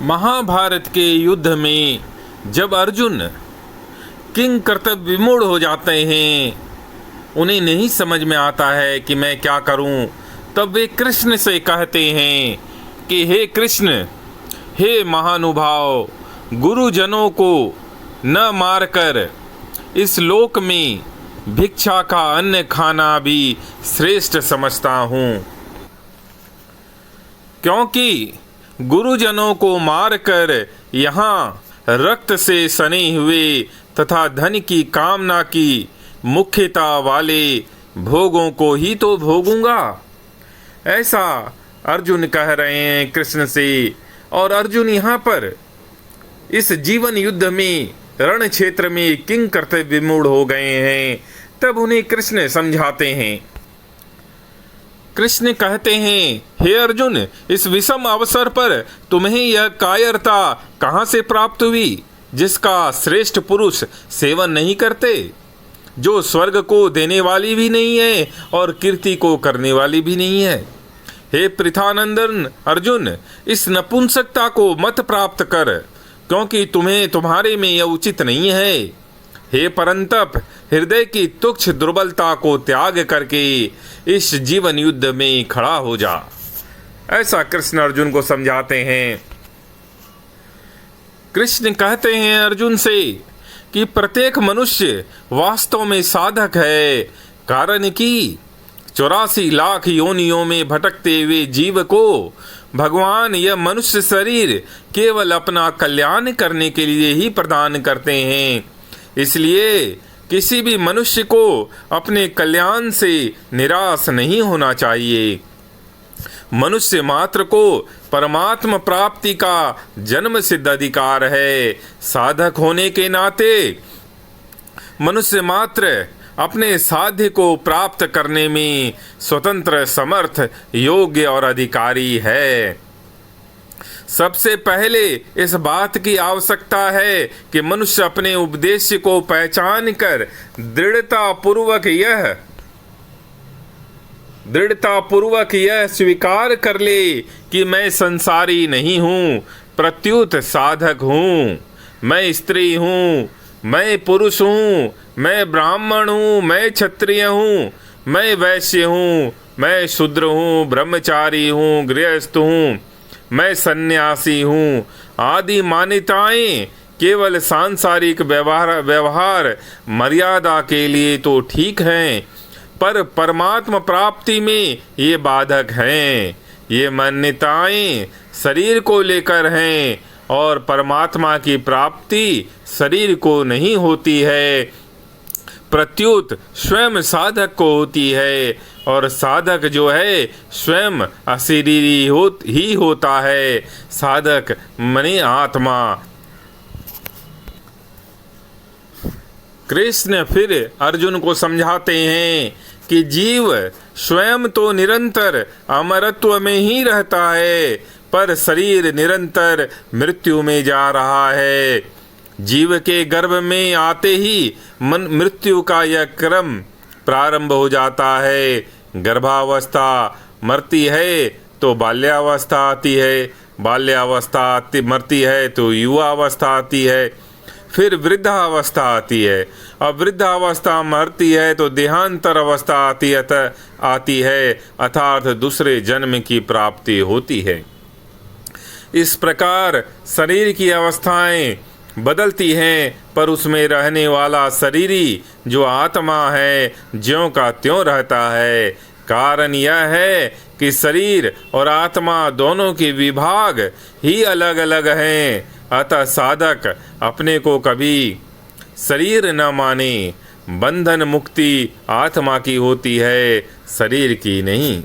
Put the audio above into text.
महाभारत के युद्ध में जब अर्जुन किंग कर्तव्य विमूढ़ हो जाते हैं, उन्हें नहीं समझ में आता है कि मैं क्या करूं, तब वे कृष्ण से कहते हैं कि हे कृष्ण, हे महानुभाव, गुरुजनों को न मारकर इस लोक में भिक्षा का अन्न खाना भी श्रेष्ठ समझता हूँ, क्योंकि गुरुजनों को मारकर यहाँ रक्त से सने हुए तथा धन की कामना की मुख्यता वाले भोगों को ही तो भोगूंगा। ऐसा अर्जुन कह रहे हैं कृष्ण से। और अर्जुन यहाँ पर इस जीवन युद्ध में रण क्षेत्र में किंग कर्तव्य विमूढ़ हो गए हैं। तब उन्हें कृष्ण समझाते हैं। कृष्ण कहते हैं, हे अर्जुन, इस विषम अवसर पर तुम्हें यह कायरता कहाँ से प्राप्त हुई, जिसका श्रेष्ठ पुरुष सेवन नहीं करते, जो स्वर्ग को देने वाली भी नहीं है और कीर्ति को करने वाली भी नहीं है। हे पृथानंदन अर्जुन, इस नपुंसकता को मत प्राप्त कर, क्योंकि तुम्हारे में यह उचित नहीं है। हे परंतप, हृदय की तुच्छ दुर्बलता को त्याग करके इस जीवन युद्ध में खड़ा हो जा। ऐसा कृष्ण अर्जुन को समझाते हैं। कृष्ण कहते हैं अर्जुन से कि प्रत्येक मनुष्य वास्तव में साधक है, कारण कि 84 लाख योनियों में भटकते हुए जीव को भगवान यह मनुष्य शरीर केवल अपना कल्याण करने के लिए ही प्रदान करते हैं। इसलिए किसी भी मनुष्य को अपने कल्याण से निराश नहीं होना चाहिए। मनुष्य मात्र को परमात्मा प्राप्ति का जन्म सिद्ध अधिकार है। साधक होने के नाते मनुष्य मात्र अपने साध्य को प्राप्त करने में स्वतंत्र, समर्थ, योग्य और अधिकारी है। सबसे पहले इस बात की आवश्यकता है कि मनुष्य अपने उद्देश्य को पहचान कर दृढ़ता पूर्वक यह स्वीकार कर ले कि मैं संसारी नहीं हूँ, प्रत्युत साधक हूँ। मैं स्त्री हूँ, मैं पुरुष हूँ, मैं ब्राह्मण हूँ, मैं क्षत्रिय हूँ, मैं वैश्य हूँ, मैं शूद्र हूँ, ब्रह्मचारी हूँ, गृहस्थ हूँ, मैं सन्यासी हूँ आदि मान्यताएं केवल सांसारिक व्यवहार मर्यादा के लिए तो ठीक हैं, पर परमात्मा प्राप्ति में ये बाधक हैं। ये मान्यताएं शरीर को लेकर हैं और परमात्मा की प्राप्ति शरीर को नहीं होती है, प्रत्युत स्वयं साधक को होती है। और साधक जो है स्वयं अशरीरी ही होता है। साधक मने आत्मा। कृष्ण फिर अर्जुन को समझाते हैं कि जीव स्वयं तो निरंतर अमरत्व में ही रहता है, पर शरीर निरंतर मृत्यु में जा रहा है। जीव के गर्भ में आते ही मृत्यु का यह क्रम प्रारंभ हो जाता है। गर्भावस्था मरती है तो बाल्यावस्था आती है, बाल्यावस्था मरती है तो युवावस्था आती है, फिर वृद्धावस्था आती है। अब वृद्धावस्था मरती है तो देहांतर अवस्था आती है, अर्थात दूसरे जन्म की प्राप्ति होती है। इस प्रकार शरीर की अवस्थाएं बदलती हैं, पर उसमें रहने वाला शरीरी जो आत्मा है ज्यों का त्यों रहता है। कारण यह है कि शरीर और आत्मा दोनों के विभाग ही अलग अलग हैं। अतः साधक अपने को कभी शरीर न माने। बंधन मुक्ति आत्मा की होती है, शरीर की नहीं।